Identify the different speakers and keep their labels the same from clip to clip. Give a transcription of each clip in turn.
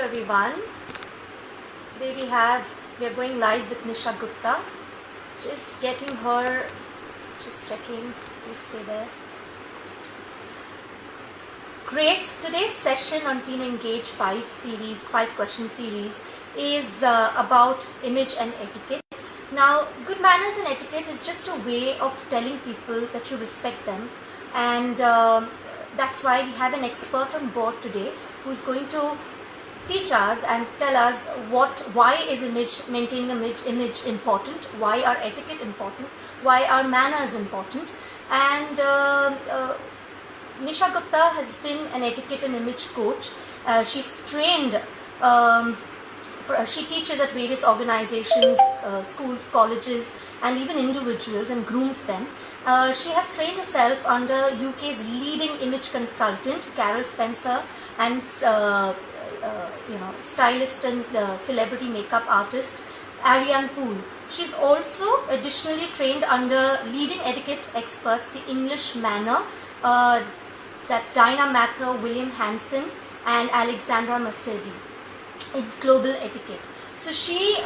Speaker 1: everyone. Today we are going live with Nisha Gupta. Just getting her, just checking, please stay there. Great. Today's session on Teen Engage 5 question series is about image and etiquette. Now, good manners and etiquette is just a way of telling people that you respect them, and that's why we have an expert on board today who's going to teach us and tell us why is maintaining image important, why are etiquette important, why are manners important. And Nisha Gupta has been an etiquette and image coach. She's trained, she teaches at various organizations, schools, colleges, and even individuals, and grooms them. She has trained herself under UK's leading image consultant, Carol Spencer, and stylist and celebrity makeup artist, Ariane Poole. She's also additionally trained under leading etiquette experts, the English Manner, that's Dinah Mather, William Hanson, and Alexandra Masevi in global etiquette. So she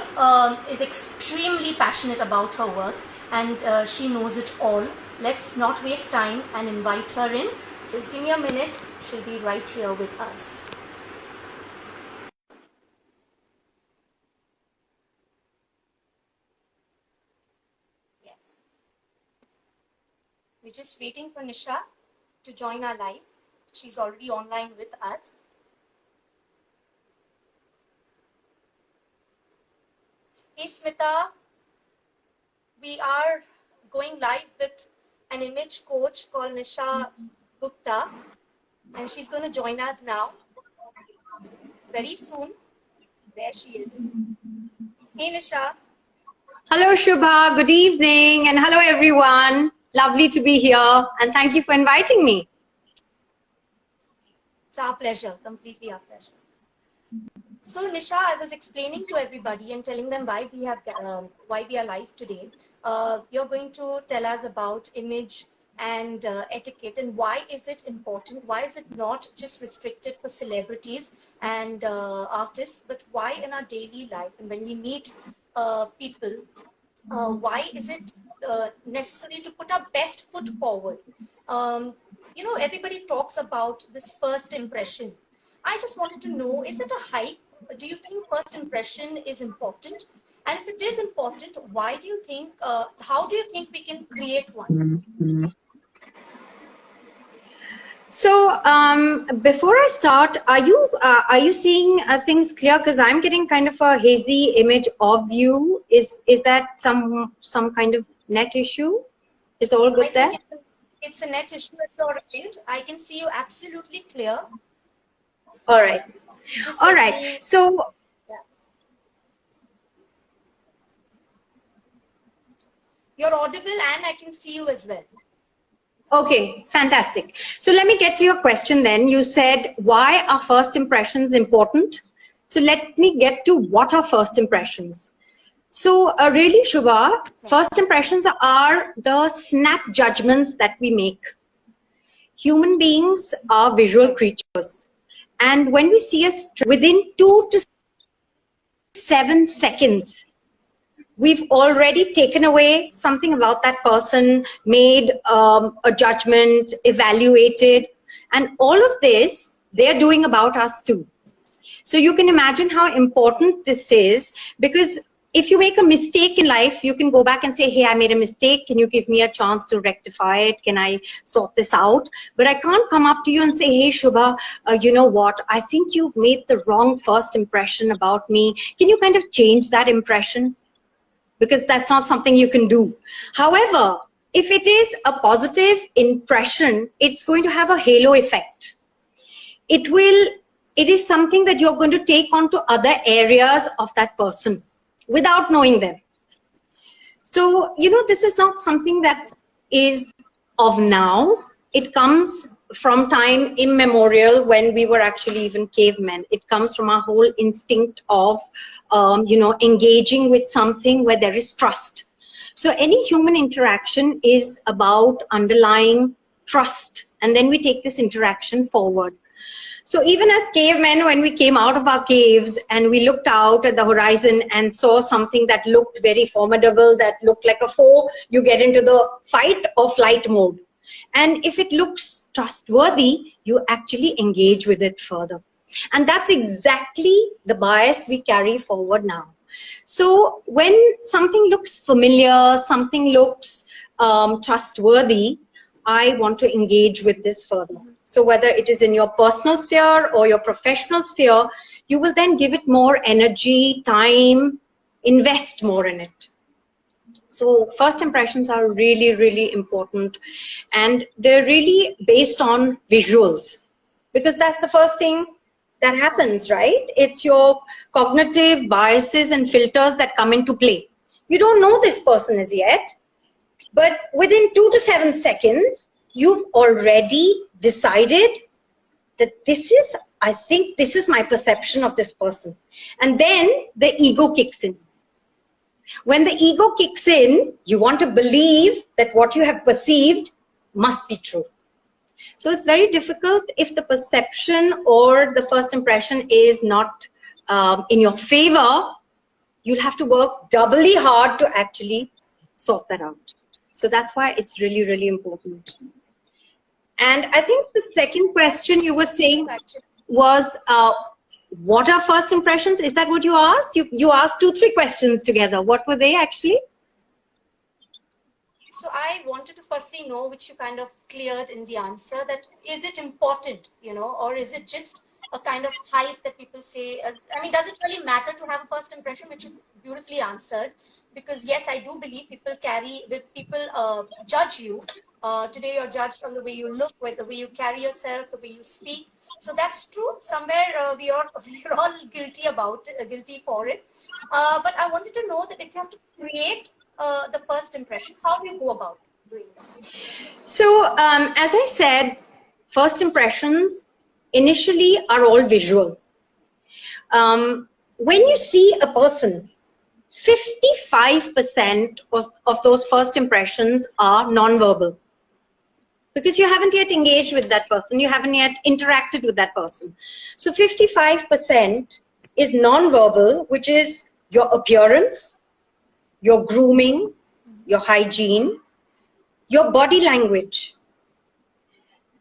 Speaker 1: is extremely passionate about her work, and she knows it all. Let's not waste time and invite her in. Just give me a minute. She'll be right here with us. Yes. We're just waiting for Nisha to join our live. She's already online with us. Hey Smita, we are going live with an image coach called Nisha Gupta, and she's going to join us now very soon. There she is. Hey Nisha.
Speaker 2: Hello Shubha, good evening, and hello everyone. Lovely to be here, and thank you for inviting me.
Speaker 1: It's our pleasure, completely our pleasure. So Nisha, I was explaining to everybody and telling them why we are live today. You're going to tell us about image and etiquette, and why is it important? Why is it not just restricted for celebrities and artists, but why in our daily life and when we meet people, why is it necessary to put our best foot forward? Everybody talks about this first impression. I just wanted to know, is it a hype? Do you think first impression is important? And if it is important, why do you think, how do you think we can create one?
Speaker 2: So before I start, are you seeing things clear? Because I'm getting kind of a hazy image of you. Is that some kind of net issue? Is all good there?
Speaker 1: It's a net issue at your end. I can see you absolutely clear.
Speaker 2: All right. All right. So
Speaker 1: yeah. You're audible and I can see you as well.
Speaker 2: Okay, fantastic. So let me get to your question then. You said, why are first impressions important? So let me get to what are first impressions. So really, Shubha, first impressions are the snap judgments that we make. Human beings are visual creatures. And when we see within 2 to 7 seconds, we've already taken away something about that person, made a judgment, evaluated, and all of this they're doing about us too. So you can imagine how important this is, because if you make a mistake in life, you can go back and say, hey, I made a mistake. Can you give me a chance to rectify it? Can I sort this out? But I can't come up to you and say, hey, Shubha, you know what? I think you've made the wrong first impression about me. Can you kind of change that impression? Because that's not something you can do. However, if it is a positive impression, it's going to have a halo effect. It is something that you're going to take on to other areas of that person without knowing them. So, this is not something that is of now. It comes from time immemorial, when we were actually even cavemen. It comes from our whole instinct of, engaging with something where there is trust. So any human interaction is about underlying trust, and then we take this interaction forward. So even as cavemen, when we came out of our caves and we looked out at the horizon and saw something that looked very formidable, that looked like a foe, you get into the fight or flight mode. And if it looks trustworthy, you actually engage with it further. And that's exactly the bias we carry forward now. So when something looks familiar, something looks trustworthy, I want to engage with this further. So whether it is in your personal sphere or your professional sphere, you will then give it more energy, time, invest more in it. So first impressions are really, really important, and they're really based on visuals, because that's the first thing that happens, right? It's your cognitive biases and filters that come into play. You don't know this person as yet, but within 2 to 7 seconds, you've already decided that I think this is my perception of this person. And then the ego kicks in. When the ego kicks in, you want to believe that what you have perceived must be true. So it's very difficult if the perception or the first impression is not in your favor. You'll have to work doubly hard to actually sort that out. So that's why it's really, really important. And I think the second question you were saying was, what are first impressions? Is that what you asked? You asked 2-3 questions together. What were they actually?
Speaker 1: So I wanted to firstly know, which you kind of cleared in the answer, that is it important, or is it just a kind of hype that people say? I mean, does it really matter to have a first impression, which you beautifully answered? Because yes, I do believe people judge you. Today you're judged on the way you look, the way you carry yourself, the way you speak. So that's true. Somewhere we are all guilty for it. But I wanted to know that if you have to create the first impression, how do you go about doing that?
Speaker 2: So as I said, first impressions initially are all visual. When you see a person, 55% of those first impressions are non-verbal, because you haven't yet engaged with that person, you haven't yet interacted with that person. So 55% is non-verbal, which is your appearance, your grooming, your hygiene, your body language.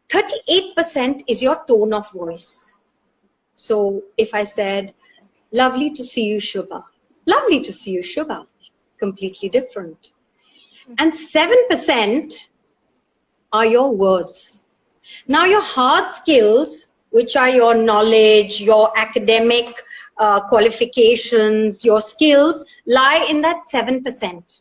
Speaker 2: 38% is your tone of voice. So if I said, lovely to see you, Shubha, lovely to see you, Shubha, completely different. And 7% are your words. Now your hard skills, which are your knowledge, your academic qualifications, your skills, lie in that 7%.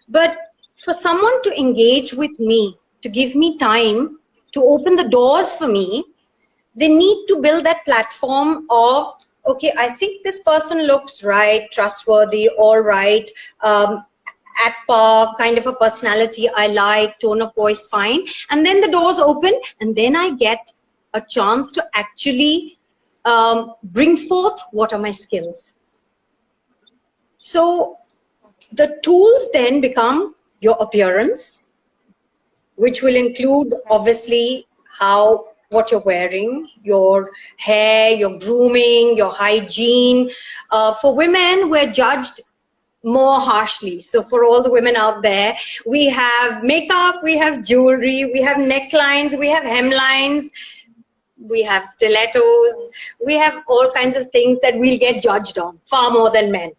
Speaker 2: But for someone to engage with me, to give me time, to open the doors for me, they need to build that platform of, okay, I think this person looks right, trustworthy, all right, at par, kind of a personality I like, tone of voice fine. And then the doors open, and then I get a chance to actually bring forth what are my skills. So the tools then become your appearance, which will include obviously what you're wearing, your hair, your grooming, your hygiene. For women, we're judged more harshly. So for all the women out there, we have makeup, we have jewelry, we have necklines, we have hemlines, we have stilettos, we have all kinds of things that we'll get judged on far more than men,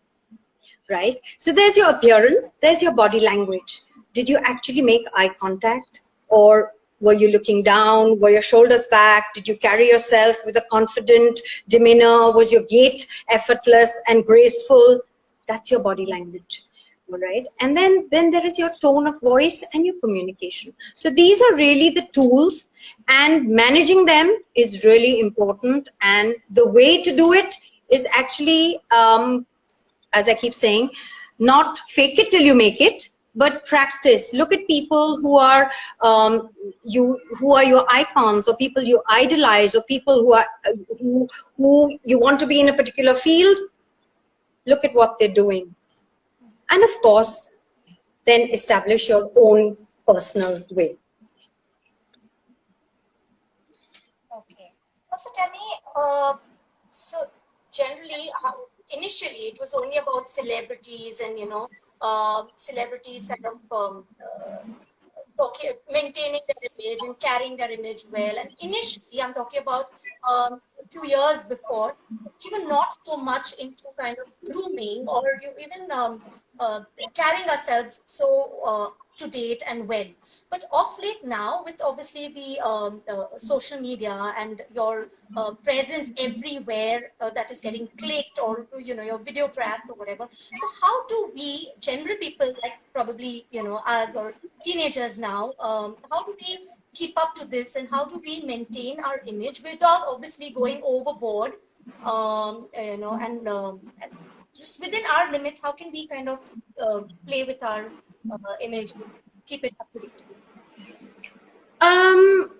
Speaker 2: right? So there's your appearance, there's your body language. Did you actually make eye contact, or were you looking down? Were your shoulders back? Did you carry yourself with a confident demeanor? Was your gait effortless and graceful? That's your body language, all right? And then there is your tone of voice and your communication. So these are really the tools, and managing them is really important. And the way to do it is actually, as I keep saying, not fake it till you make it, but practice. Look at people who are your icons, or people you idolize, or people who you want to be in a particular field. Look at what they're doing. And of course, then establish your own personal way.
Speaker 1: Okay. Also, tell me, so generally, initially it was only about celebrities and, celebrities kind of maintaining their image and carrying their image well. And initially, I'm talking about a few years before, even not so much into kind of grooming or you even uh, carrying ourselves so to date and well. But of late now, with obviously the social media and your presence everywhere that is getting clicked or your videographed or whatever. So how do we, general people like probably us or teenagers now, how do we keep up to this and how do we maintain our image without obviously going overboard, and just within our limits, how can we kind of play with our image, keep it up to date?
Speaker 2: Um,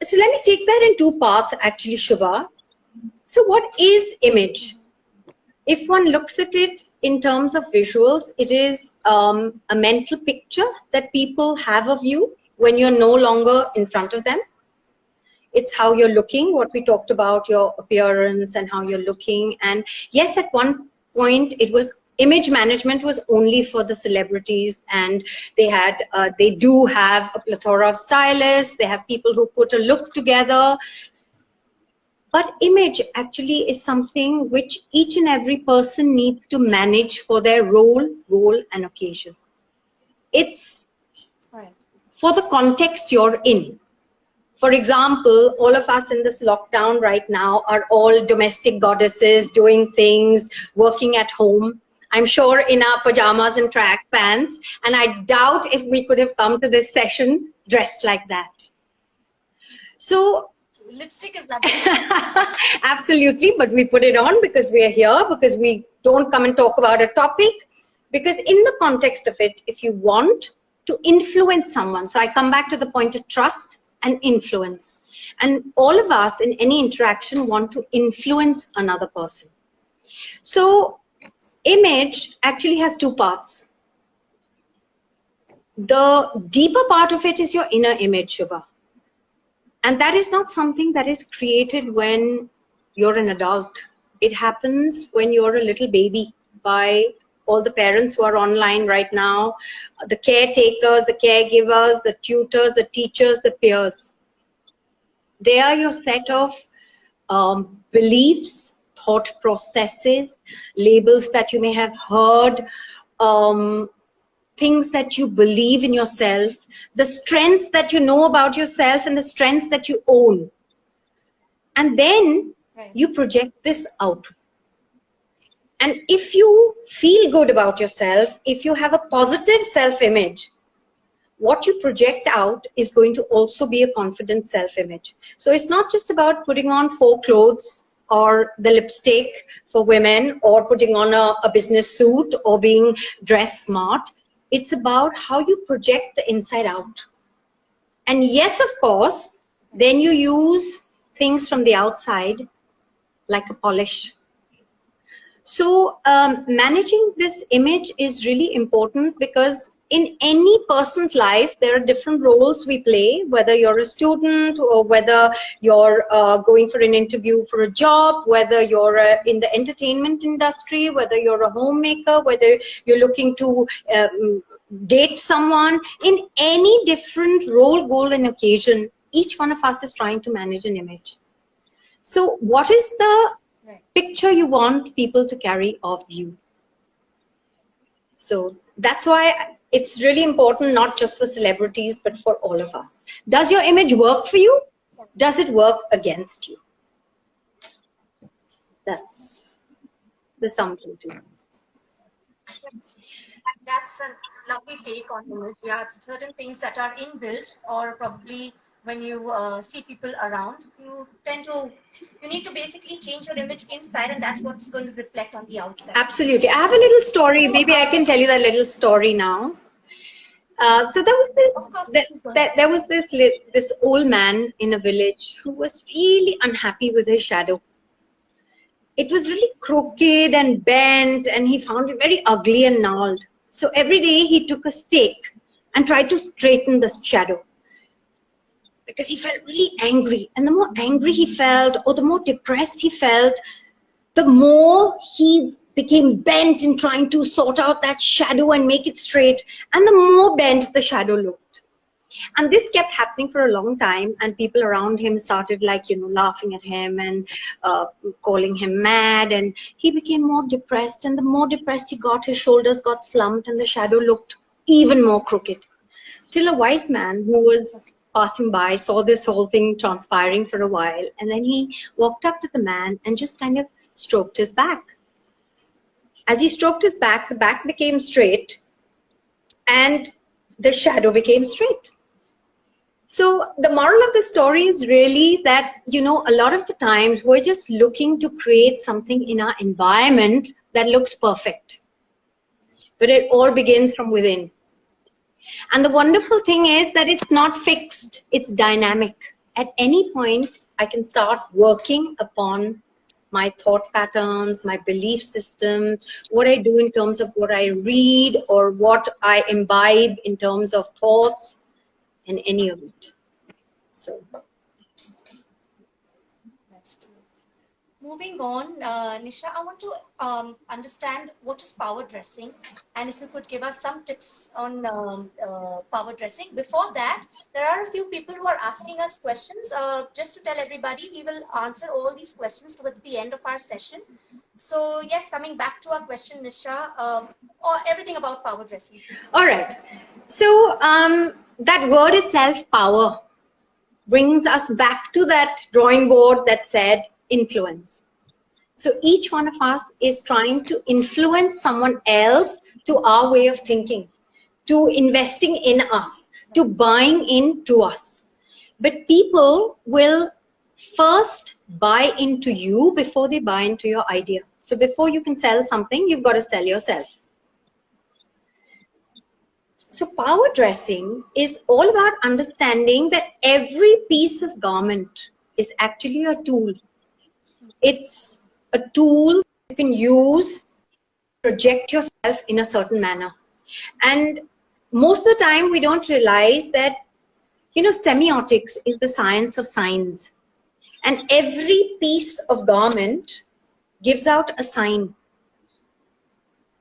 Speaker 2: so let me take that in two parts actually, Shubha. So what is image? If one looks at it in terms of visuals, it is a mental picture that people have of you when you're no longer in front of them. It's how you're looking, what we talked about, your appearance and how you're looking. And yes, at one point it was image management was only for the celebrities, and they do have a plethora of stylists, they have people who put a look together. But image actually is something which each and every person needs to manage for their role, goal, and occasion. It's
Speaker 1: Right.
Speaker 2: for the context you're in. For example, all of us in this lockdown right now are all domestic goddesses, doing things, working at home. I'm sure in our pajamas and track pants, and I doubt if we could have come to this session dressed like that. So
Speaker 1: Lipstick is lucky.
Speaker 2: absolutely, but we put it on because we are here, because we don't come and talk about a topic, because in the context of it, if you want to influence someone, so I come back to the point of trust and influence, and all of us in any interaction want to influence another person. So image actually has two parts. The deeper part of it is your inner image, Shubha. And that is not something that is created when you're an adult. It happens when you're a little baby by all the parents who are online right now, the caretakers, the caregivers, the tutors, the teachers, the peers. They are your set of beliefs, thought processes, labels that you may have heard, things that you believe in yourself, the strengths that you know about yourself and the strengths that you own. And then you project this out. And if you feel good about yourself, if you have a positive self-image, what you project out is going to also be a confident self-image. So it's not just about putting on 4 clothes or the lipstick for women or putting on a business suit or being dressed smart. It's about how you project the inside out. And yes, of course, then you use things from the outside like a polish. So managing this image is really important, because in any person's life, there are different roles we play, whether you're a student or whether you're going for an interview for a job, whether you're in the entertainment industry, whether you're a homemaker, whether you're looking to date someone. In any different role, goal, and occasion, each one of us is trying to manage an image. So what is the picture you want people to carry of you? So that's why it's really important, not just for celebrities, but for all of us. Does your image work for you? Does it work against you? That's the sum total.
Speaker 1: That's a lovely take on image. Yeah, certain things that are inbuilt, or probably when you see people around, you need to basically change your image inside, and that's what's going to reflect on the outside.
Speaker 2: Absolutely. I have a little story. Maybe I can tell you that little story now. So there was this.
Speaker 1: Of course,
Speaker 2: there was this old man in a village who was really unhappy with his shadow. It was really crooked and bent, and he found it very ugly and gnarled. So every day he took a stake and tried to straighten the shadow. because he felt really angry. And the more angry he felt, or the more depressed he felt, the more he became bent in trying to sort out that shadow and make it straight. And the more bent the shadow looked. And this kept happening for a long time, and people around him started, like, you know, laughing at him and calling him mad, and he became more depressed. And the more depressed he got, his shoulders got slumped and the shadow looked even more crooked. Till a wise man who was passing by saw this whole thing transpiring for a while, and then he walked up to the man and just kind of stroked his back. As he stroked his back, the back became straight and the shadow became straight. So the moral of the story is really that, you know, a lot of the times we're just looking to create something in our environment that looks perfect. But it all begins from within. And the wonderful thing is that it's not fixed, it's dynamic. At any point, I can start working upon my thought patterns, my belief systems, what I do in terms of what I read or what I imbibe in terms of thoughts, and any of it. So
Speaker 1: That's true. Moving on, Nisha, I want to understand what is power dressing, and if you could give us some tips on power dressing. Before that, there are a few people who are asking us questions. Just to tell everybody, we will answer all these questions towards the end of our session. So yes, coming back to our question, Nisha, or everything about power dressing.
Speaker 2: All right. So that word itself, power, brings us back to that drawing board that said influence. So each one of us is trying to influence someone else to our way of thinking, to investing in us, to buying into us. But people will first buy into you before they buy into your idea. So before you can sell something, you've got to sell yourself. So power dressing is all about understanding that every piece of garment is actually a tool. It's a tool you can use to project yourself in a certain manner. And most of the time we don't realize that, you know, semiotics is the science of signs. And every piece of garment gives out a sign.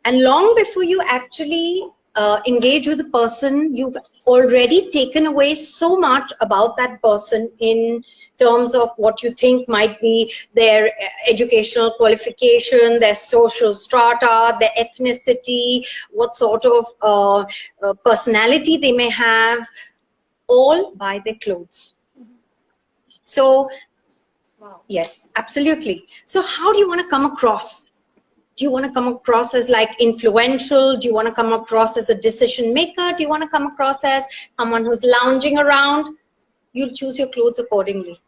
Speaker 2: And long before you actually engage with the person, you've already taken away so much about that person in terms of what you think might be their educational qualification, their social strata, their ethnicity, what sort of personality they may have, all by their clothes. So,
Speaker 1: wow.
Speaker 2: Yes, absolutely. So how do you want to come across? Do you want to come across as like influential? Do you want to come across as a decision maker? Do you want to come across as someone who's lounging around? You'll choose your clothes accordingly.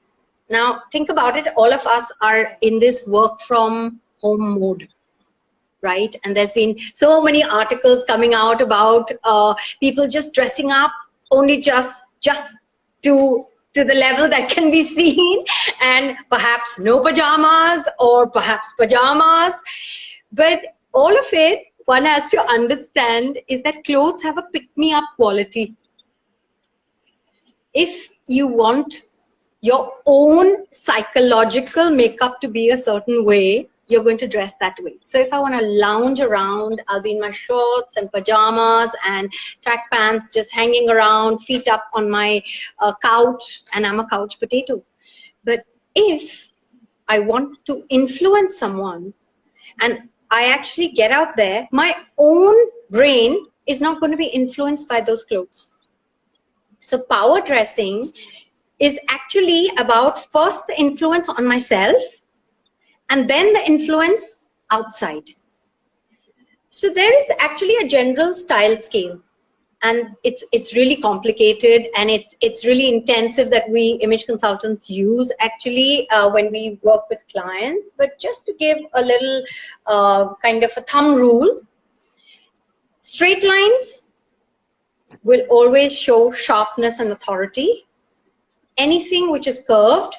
Speaker 2: Now, think about it. All of us are in this work from home mode, right? And there's been so many articles coming out about people just dressing up only just to the level that can be seen, and perhaps no pajamas or perhaps pajamas. But all of it, one has to understand, is that clothes have a pick-me-up quality. If you want your own psychological makeup to be a certain way, you're going to dress that way. So if I want to lounge around, I'll be in my shorts and pajamas and track pants, just hanging around, feet up on my couch, and I'm a couch potato. But if I want to influence someone and I actually get out there, my own brain is not going to be influenced by those clothes. So power dressing is actually about first the influence on myself and then the influence outside. So there is actually a general style scale, and it's really complicated, and it's really intensive that we image consultants use actually when we work with clients. But just to give a little kind of a thumb rule, straight lines will always show sharpness and authority. Anything which is curved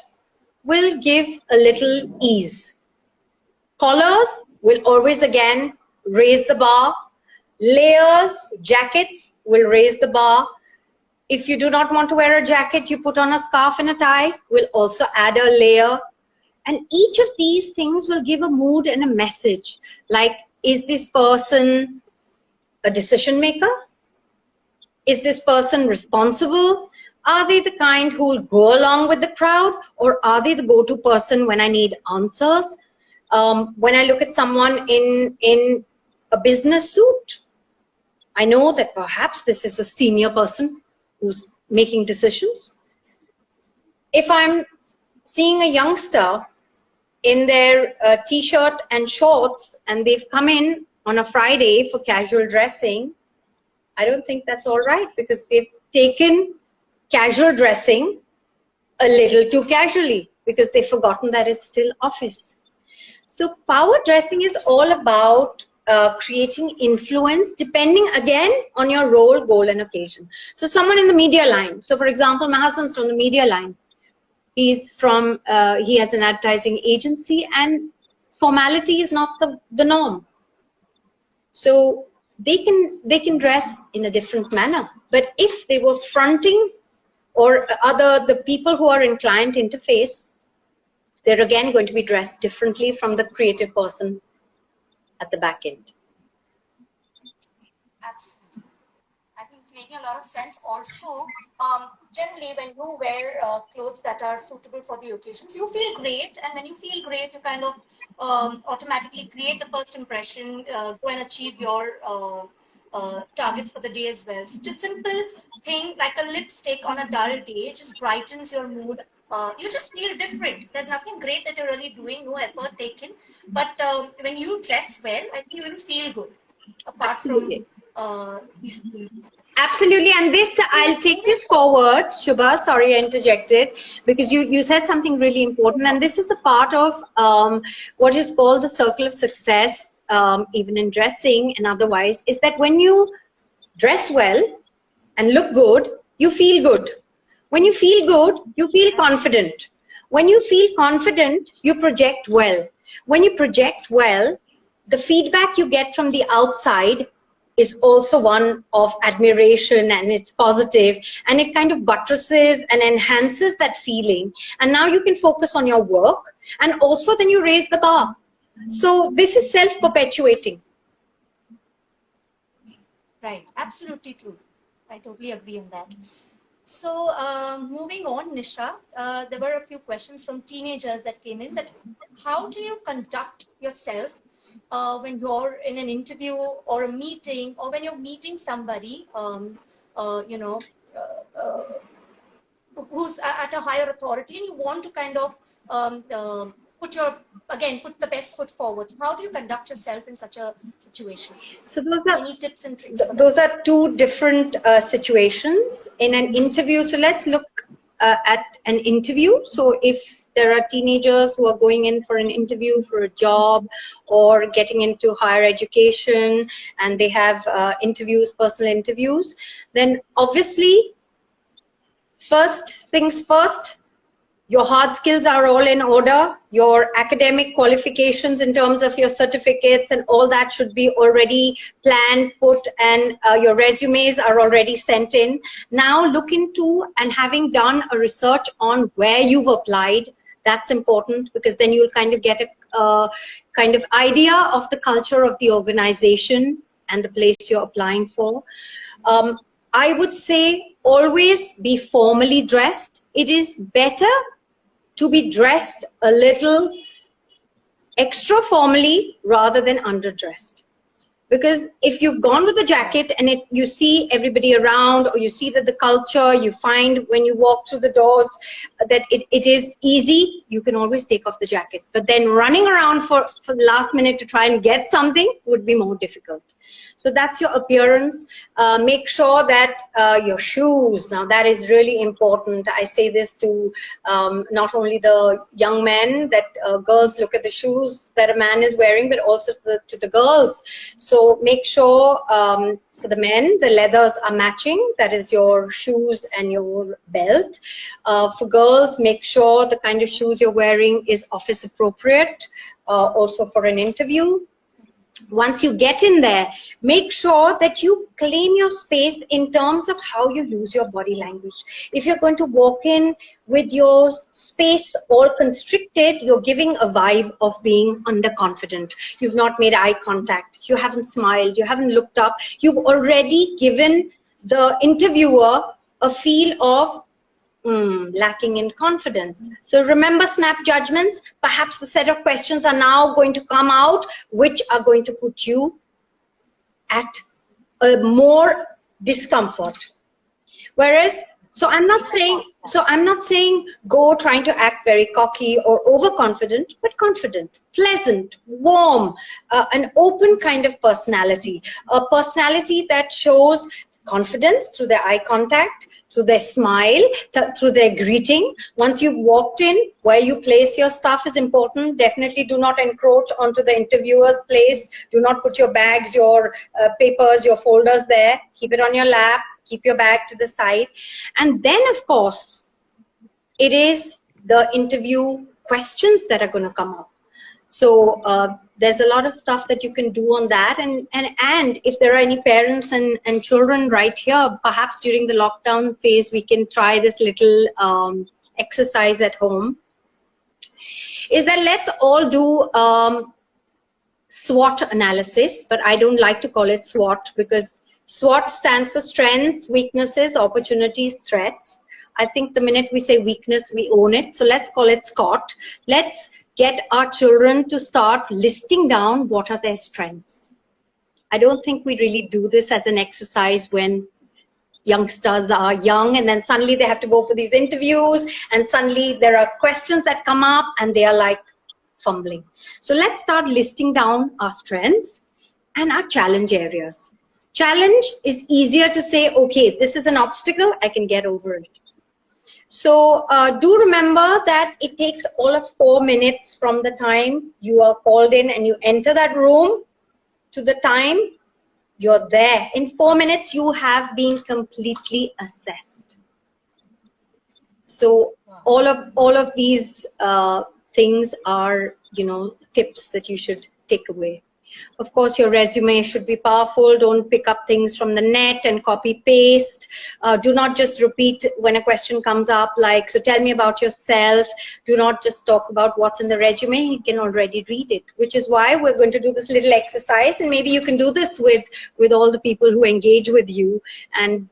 Speaker 2: will give a little ease. Collars will always again raise the bar. Layers, jackets will raise the bar. If you do not want to wear a jacket, you put on a scarf and a tie. We'll also add a layer. And each of these things will give a mood and a message. Like, is this person a decision maker? Is this person responsible? Are they the kind who will go along with the crowd, or are they the go-to person when I need answers? When I look at someone in a business suit, I know that perhaps this is a senior person who's making decisions. If I'm seeing a youngster in their t-shirt and shorts and they've come in on a Friday for casual dressing, I don't think that's all right, because they've taken casual dressing a little too casually because they've forgotten that it's still office. So power dressing is all about creating influence depending again on your role, goal and occasion. So someone in the media line. So for example, my husband's from the media line. He's from, he has an advertising agency, and formality is not the norm. So they can dress in a different manner. But if they were fronting or the people who are in client interface, they're again going to be dressed differently from the creative person at the back end.
Speaker 1: Absolutely. I think it's making a lot of sense. Also, generally when you wear clothes that are suitable for the occasions, you feel great. And when you feel great, you kind of automatically create the first impression, go and achieve your targets for the day as well. So just simple thing like a lipstick on a dull day just brightens your mood. You just feel different. There's nothing great that you're really doing, no effort taken. But when you dress well, I think you will feel good. Apart
Speaker 2: Absolutely.
Speaker 1: from these things.
Speaker 2: Absolutely, and this, I'll take this forward, Shubha, sorry I interjected, because you said something really important, and this is the part of what is called the circle of success, even in dressing and otherwise, is that when you dress well and look good, you feel good. When you feel good, you feel confident. When you feel confident, you project well. When you project well, the feedback you get from the outside is also one of admiration, and it's positive, and it kind of buttresses and enhances that feeling. And now you can focus on your work, and also then you raise the bar. So this is self-perpetuating.
Speaker 1: Right, absolutely true. I totally agree on that. So moving on, Nisha, there were a few questions from teenagers that came in, that how do you conduct yourself when you're in an interview or a meeting, or when you're meeting somebody, you know, who's at a higher authority, and you want to kind of put the best foot forward. How do you conduct yourself in such a situation?
Speaker 2: So those are
Speaker 1: any tips and tricks?
Speaker 2: Those are two different situations in an interview. So let's look at an interview. So if there are teenagers who are going in for an interview for a job or getting into higher education, and they have interviews, personal interviews, then obviously, first things first, your hard skills are all in order. Your academic qualifications in terms of your certificates and all that should be already planned, put, and your resumes are already sent in. Now look into, and having done a research on where you've applied, that's important, because then you'll kind of get a kind of idea of the culture of the organization and the place you're applying for. I would say always be formally dressed. It is better to be dressed a little extra formally rather than underdressed. Because if you've gone with a jacket and you see everybody around, or you see that the culture, you find when you walk through the doors that it is easy, you can always take off the jacket. But then running around for the last minute to try and get something would be more difficult. So that's your appearance. Make sure that your shoes, now that is really important. I say this to not only the young men, that girls look at the shoes that a man is wearing, but also to the girls. So make sure for the men, the leathers are matching. That is your shoes and your belt. For girls, make sure the kind of shoes you're wearing is office appropriate, also for an interview. Once you get in there, make sure that you claim your space in terms of how you use your body language. If you're going to walk in with your space all constricted, you're giving a vibe of being underconfident. You've not made eye contact. You haven't smiled. You haven't looked up. You've already given the interviewer a feel of lacking in confidence. So remember snap judgments. Perhaps the set of questions are now going to come out which are going to put you at a more discomfort. Whereas, I'm not saying go trying to act very cocky or overconfident, but confident, pleasant, warm, an open kind of personality, a personality that shows confidence through their eye contact, through their smile, through their greeting. Once you've walked in, where you place your stuff is important. Definitely do not encroach onto the interviewer's place. Do not put your bags, your papers, your folders there. Keep it on your lap. Keep your bag to the side. And then, of course, it is the interview questions that are going to come up. So there's a lot of stuff that you can do on that. And if there are any parents and children right here, perhaps during the lockdown phase, we can try this little exercise at home. Is that let's all do SWOT analysis, but I don't like to call it SWOT because SWOT stands for strengths, weaknesses, opportunities, threats. I think the minute we say weakness, we own it. So let's call it SCOT. Let's get our children to start listing down what are their strengths. I don't think we really do this as an exercise when youngsters are young and then suddenly they have to go for these interviews and suddenly there are questions that come up and they are like fumbling. So let's start listing down our strengths and our challenge areas. Challenge is easier to say, okay, this is an obstacle, I can get over it. So do remember that it takes all of 4 minutes from the time you are called in and you enter that room to the time you're there. In 4 minutes, you have been completely assessed. So all of these things are, tips that you should take away. Of course, your resume should be powerful. Don't pick up things from the net and copy paste. Do not just repeat when a question comes up like, so tell me about yourself. Do not just talk about what's in the resume. You can already read it, which is why we're going to do this little exercise. And maybe you can do this with all the people who engage with you and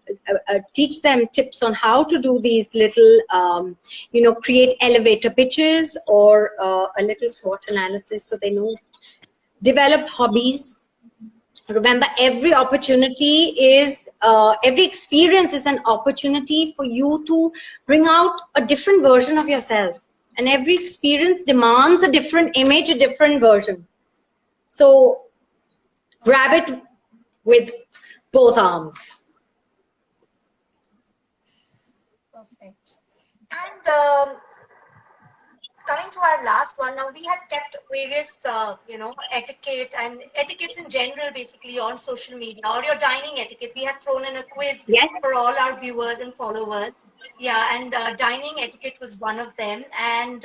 Speaker 2: teach them tips on how to do these little, create elevator pitches or a little SWOT analysis so they know. Develop hobbies. Remember, every opportunity is, every experience is an opportunity for you to bring out a different version of yourself. And every experience demands a different image, a different version. So grab it with both arms.
Speaker 1: Perfect. And coming to our last one, now we had kept various, etiquette and etiquettes in general, basically on social media or your dining etiquette. We had thrown in a quiz for all our viewers and followers. Yeah, and dining etiquette was one of them. And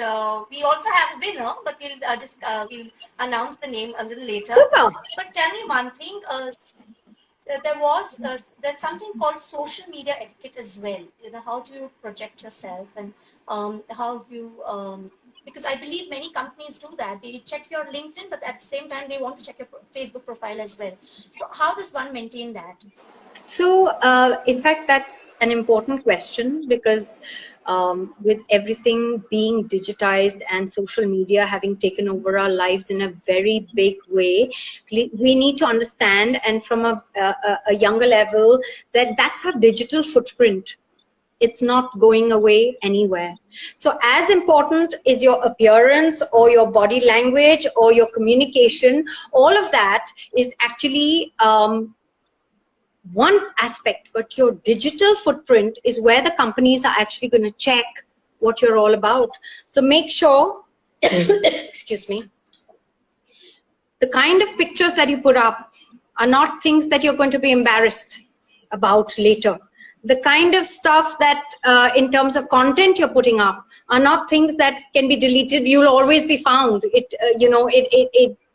Speaker 1: we also have a winner, but we'll announce the name a little later.
Speaker 2: Super.
Speaker 1: But tell me one thing. There's something called social media etiquette as well. How do you project yourself and how you because I believe many companies do that. They check your LinkedIn, but at the same time, they want to check your Facebook profile as well. So how does one maintain that?
Speaker 2: So, in fact, that's an important question because with everything being digitized and social media having taken over our lives in a very big way, we need to understand, and from a younger level, that's our digital footprint. It's not going away anywhere. So as important is your appearance or your body language or your communication, all of that is actually one aspect, but your digital footprint is where the companies are actually going to check what you're all about. So make sure, excuse me, the kind of pictures that you put up are not things that you're going to be embarrassed about later. The kind of stuff that in terms of content you're putting up are not things that can be deleted. You'll always be found.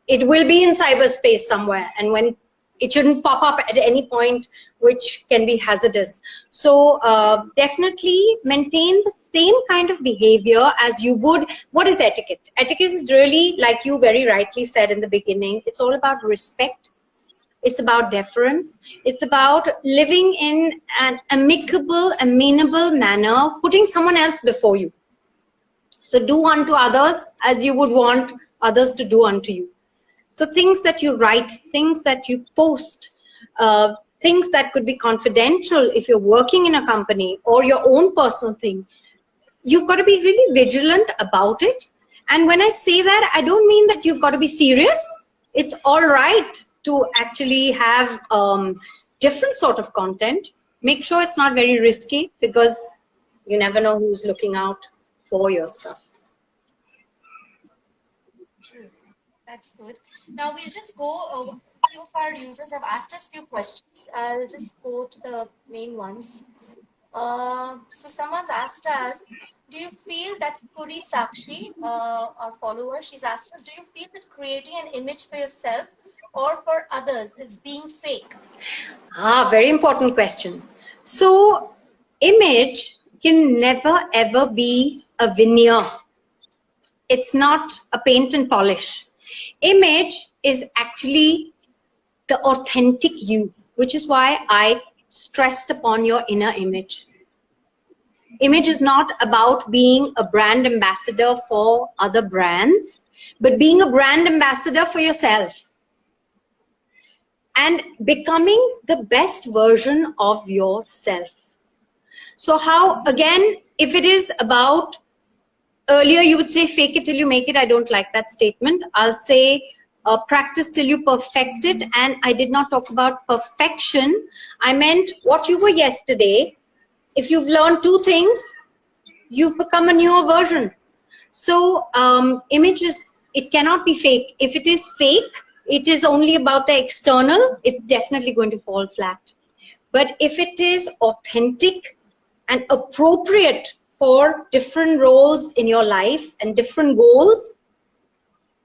Speaker 2: it will be in cyberspace somewhere, and when it shouldn't pop up at any point, which can be hazardous. So definitely maintain the same kind of behavior as you would. What is etiquette? Etiquette is really, like you very rightly said in the beginning, it's all about respect. It's about deference. It's about living in an amicable, amenable manner, putting someone else before you. So do unto others as you would want others to do unto you. So things that you write, things that you post, things that could be confidential if you're working in a company, or your own personal thing, you've got to be really vigilant about it. And when I say that, I don't mean that you've got to be serious. It's all right to actually have different sort of content. Make sure it's not very risky, because you never know who's looking out for your stuff.
Speaker 1: True. That's good. Now we'll just go, a few of our users have asked us a few questions. I'll just go to the main ones. So someone's asked us, do you feel that Puri Sakshi, our follower, she's asked us, do you feel that creating an image for yourself or for others is being fake?
Speaker 2: Very important question. So image can never ever be a veneer. It's not a paint and polish. Image is actually the authentic you, which is why I stressed upon your inner image. Image is not about being a brand ambassador for other brands, but being a brand ambassador for yourself and becoming the best version of yourself. So how, again, if it is about, earlier you would say fake it till you make it. I don't like that statement. I'll say practice till you perfect it. And I did not talk about perfection. I meant what you were yesterday. If you've learned two things, you've become a newer version. So images, it cannot be fake. If it is fake, it is only about the external, it's definitely going to fall flat. But if it is authentic and appropriate for different roles in your life and different goals,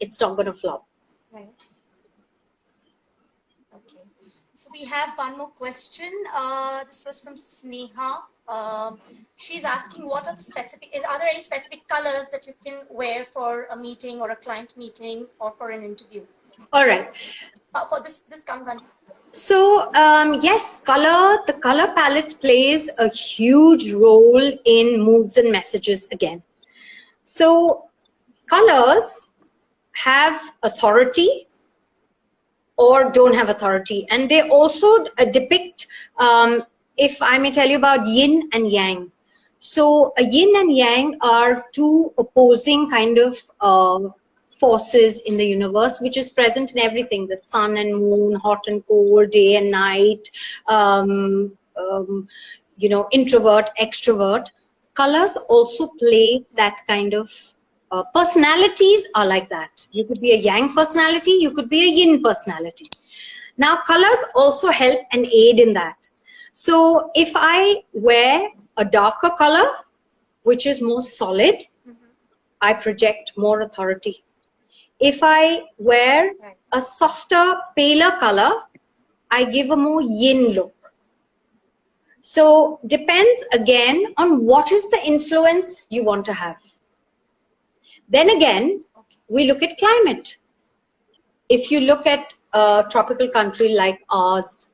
Speaker 2: it's not going to flop.
Speaker 1: Right. Okay. So we have one more question. This was from Sneha. She's asking, are there any specific colors that you can wear for a meeting or a client meeting or for an interview?
Speaker 2: All right.
Speaker 1: For this comes on.
Speaker 2: So yes, the color palette plays a huge role in moods and messages again. So colors have authority or don't have authority, and they also depict, if I may tell you about yin and yang. So yin and yang are two opposing kind of forces in the universe, which is present in everything, the sun and moon, hot and cold, day and night, introvert, extrovert. Colors also play that kind of, personalities are like that. You could be a yang personality, you could be a yin personality. Now colors also help and aid in that. So if I wear a darker color, which is more solid, I project more authority. If I wear a softer, paler color, I give a more yin look. So depends again on what is the influence you want to have. Then again, we look at climate. If you look at a tropical country like ours,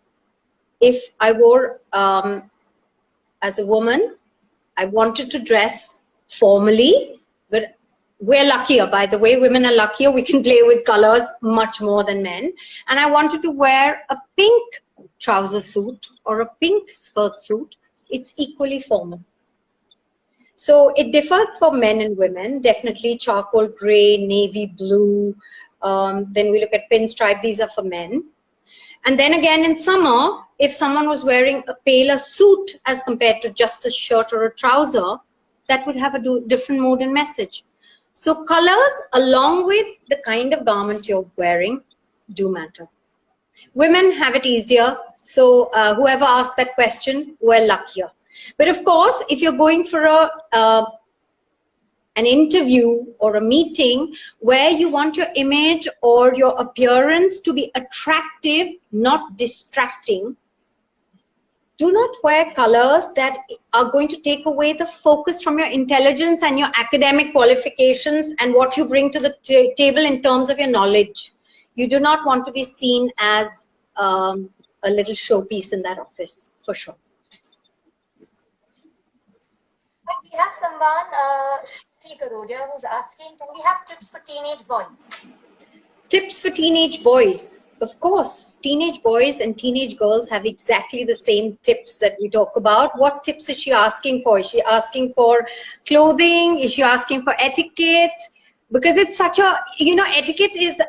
Speaker 2: if I wore, as a woman, I wanted to dress formally, but we're luckier, by the way, women are luckier, we can play with colors much more than men. And I wanted to wear a pink trouser suit or a pink skirt suit. It's equally formal. So it differs for men and women, definitely charcoal gray, navy blue. Then we look at pinstripe, these are for men. And then again in summer, if someone was wearing a paler suit as compared to just a shirt or a trouser, that would have a different mood and message. So colors, along with the kind of garment you're wearing, do matter. Women have it easier. So whoever asked that question, we're luckier. But of course, if you're going for a an interview or a meeting where you want your image or your appearance to be attractive, not distracting, do not wear colors that are going to take away the focus from your intelligence and your academic qualifications and what you bring to the table in terms of your knowledge. You do not want to be seen as a little showpiece in that office, for sure.
Speaker 1: We have someone, Shruti Garodia, who's asking, can we have tips for teenage boys?
Speaker 2: Tips for teenage boys. Of course, teenage boys and teenage girls have exactly the same tips that we talk about. What tips is she asking for? Is she asking for clothing? Is she asking for etiquette? Because it's such a, you know, etiquette is,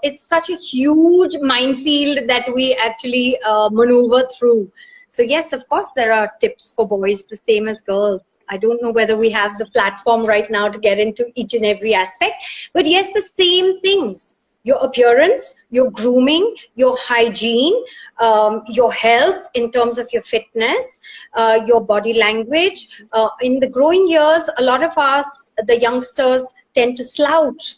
Speaker 2: it's such a huge minefield that we actually maneuver through. So yes, of course, there are tips for boys the same as girls. I don't know whether we have the platform right now to get into each and every aspect, but yes, the same things. Your appearance, your grooming, your hygiene, your health in terms of your fitness, your body language. In the growing years, a lot of us, the youngsters, tend to slouch,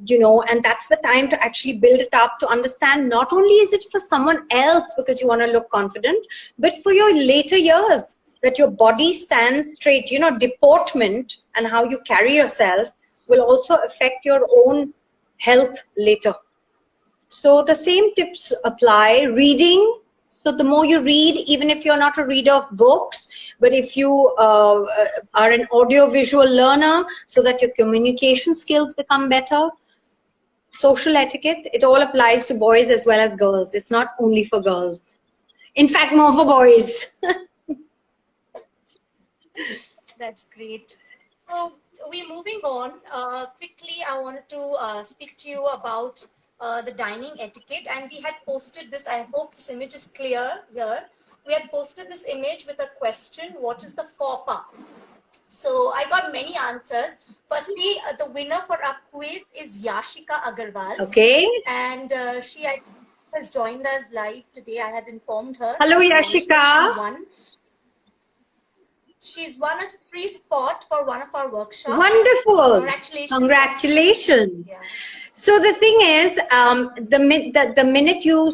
Speaker 2: you know, and that's the time to actually build it up, to understand not only is it for someone else because you want to look confident, but for your later years, that your body stands straight. You know, deportment and how you carry yourself will also affect your own health later. So the same tips apply. Reading, so the more you read, even if you're not a reader of books, but if you are an audio-visual learner, so that your communication skills become better. Social etiquette, it all applies to boys as well as girls. It's not only for girls. In fact, more for boys.
Speaker 1: That's great. So we're moving on. Quickly, I wanted to speak to you about the dining etiquette, and we had posted this. I hope this image is clear here. We had posted this image with a question: what is the faux pas? So I got many answers. Firstly, the winner for our quiz is Yashika Agarwal.
Speaker 2: Okay.
Speaker 1: And she has joined us live today. I had informed her.
Speaker 2: Hello, Yashika.
Speaker 1: She won. She's won a free spot for one of our workshops.
Speaker 2: Wonderful.
Speaker 1: Congratulations.
Speaker 2: Congratulations.
Speaker 1: Yeah.
Speaker 2: So the thing is, the minute you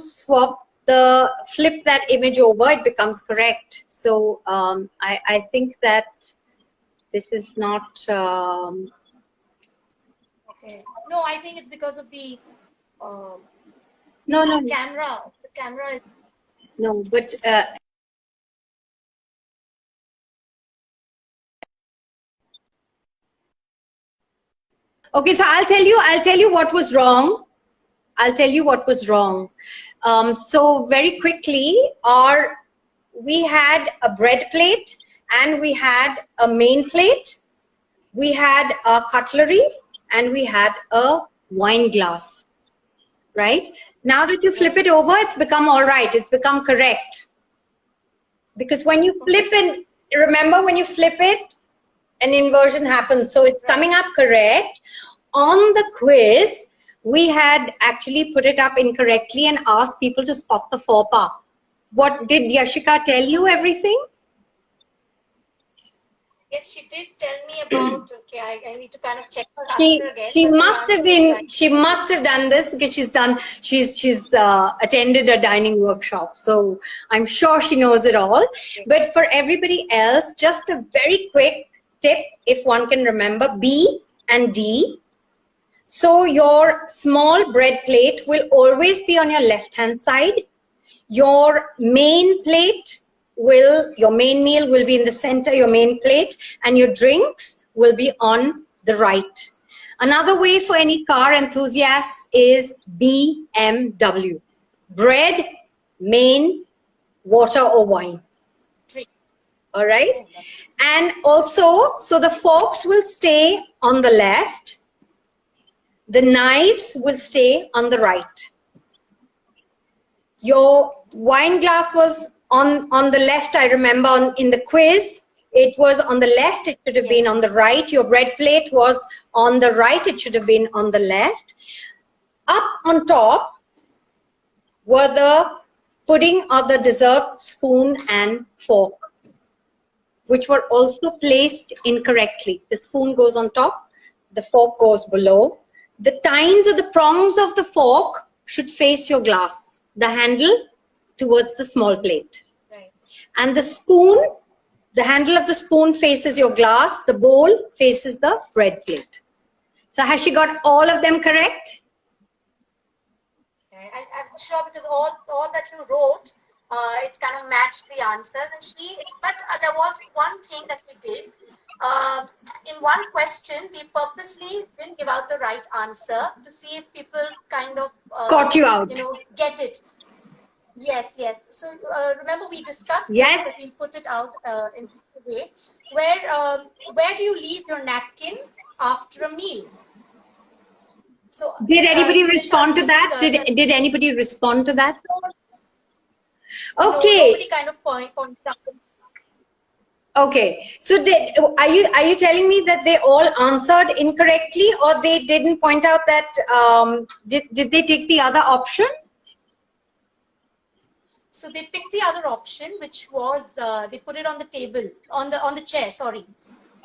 Speaker 2: flip that image over, it becomes correct. So I think that this is not...
Speaker 1: Okay. No, I think it's because of the
Speaker 2: no.
Speaker 1: camera. The camera is...
Speaker 2: No, but... Okay, so I'll tell you what was wrong. I'll tell you what was wrong. So very quickly, we had a bread plate and we had a main plate. We had a cutlery and we had a wine glass, right? Now that you flip it over, it's become all right. It's become correct. Because when you flip it, remember when you flip it, an inversion happens. So it's coming up correct. On the quiz, we had actually put it up incorrectly and asked people to spot the faux pas. What did Yashika tell you? Everything?
Speaker 1: Yes, she did tell me about. Okay, I need to kind of check her answer again.
Speaker 2: She must have done this because she's attended a dining workshop. So I'm sure she knows it all. Okay. But for everybody else, just a very quick tip, if one can remember, B and D. So your small bread plate will always be on your left-hand side. Your main plate your main meal will be in the center, your main plate, and your drinks will be on the right. Another way for any car enthusiasts is BMW. Bread, main, water or wine. All right. And also, so the forks will stay on the left. The knives will stay on the right. Your wine glass was on the left, I remember, in the quiz. It was on the left, it should have been on the right. Your bread plate was on the right, it should have been on the left. Up on top were the pudding or the dessert spoon and fork. which were also placed incorrectly. The spoon goes on top, the fork goes below. The tines or the prongs of the fork should face your glass, the handle towards the small plate.
Speaker 1: Right.
Speaker 2: And the spoon, the handle of the spoon faces your glass, the bowl faces the bread plate. So has she got all of them correct?
Speaker 1: Okay. I'm sure because all that you wrote, it kind of matched the answers. And but there was one thing that we did. In one question, we purposely didn't give out the right answer to see if people kind of
Speaker 2: Caught you out.
Speaker 1: Get it. Yes. So remember we discussed
Speaker 2: Yes.
Speaker 1: this, that we put it out in a way where do you leave your napkin after a meal? So
Speaker 2: did anybody
Speaker 1: Nisha,
Speaker 2: respond to that? Did anybody respond to that? Okay.
Speaker 1: No, nobody kind of pointed out.
Speaker 2: Okay, so are you telling me that they all answered incorrectly, or they didn't point out that did they take the other option?
Speaker 1: So they picked the other option, which was they put it on the table, on the chair. Sorry.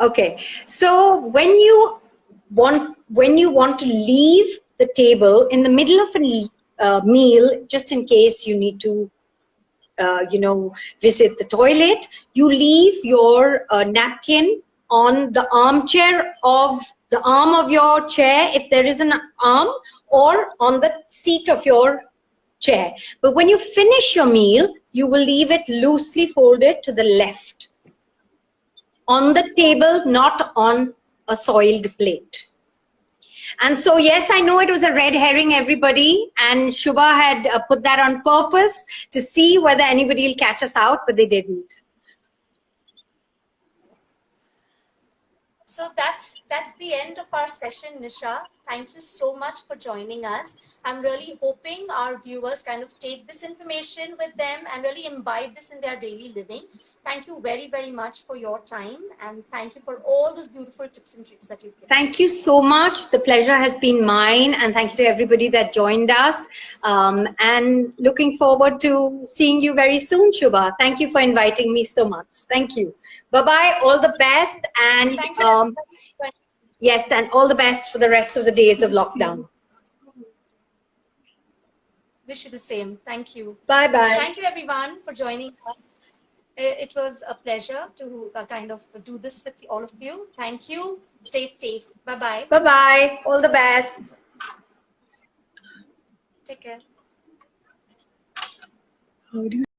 Speaker 2: Okay, so when you want to leave the table in the middle of a meal, just in case you need to visit the toilet, you leave your napkin on the armchair of the arm of your chair, if there is an arm, or on the seat of your chair. But when you finish your meal, you will leave it loosely folded to the left on the table, not on a soiled plate. And so, yes, I know it was a red herring, everybody, and Shubha had put that on purpose to see whether anybody will catch us out, but they didn't.
Speaker 1: So that's the end of our session, Nisha. Thank you so much for joining us. I'm really hoping our viewers kind of take this information with them and really imbibe this in their daily living. Thank you very, very much for your time, and thank you for all those beautiful tips and tricks that you've given.
Speaker 2: Thank you so much. The pleasure has been mine, and thank you to everybody that joined us. And looking forward to seeing you very soon, Shubha. Thank you for inviting me so much. Thank you. Bye-bye. All the best. And
Speaker 1: thank you.
Speaker 2: Yes, and all the best for the rest of the days of lockdown.
Speaker 1: Wish you the same. Thank you.
Speaker 2: Bye-bye.
Speaker 1: Thank you, everyone, for joining us. It was a pleasure to kind of do this with all of you. Thank you. Stay safe. Bye-bye.
Speaker 2: Bye-bye. All the best.
Speaker 1: Take care.
Speaker 2: How do you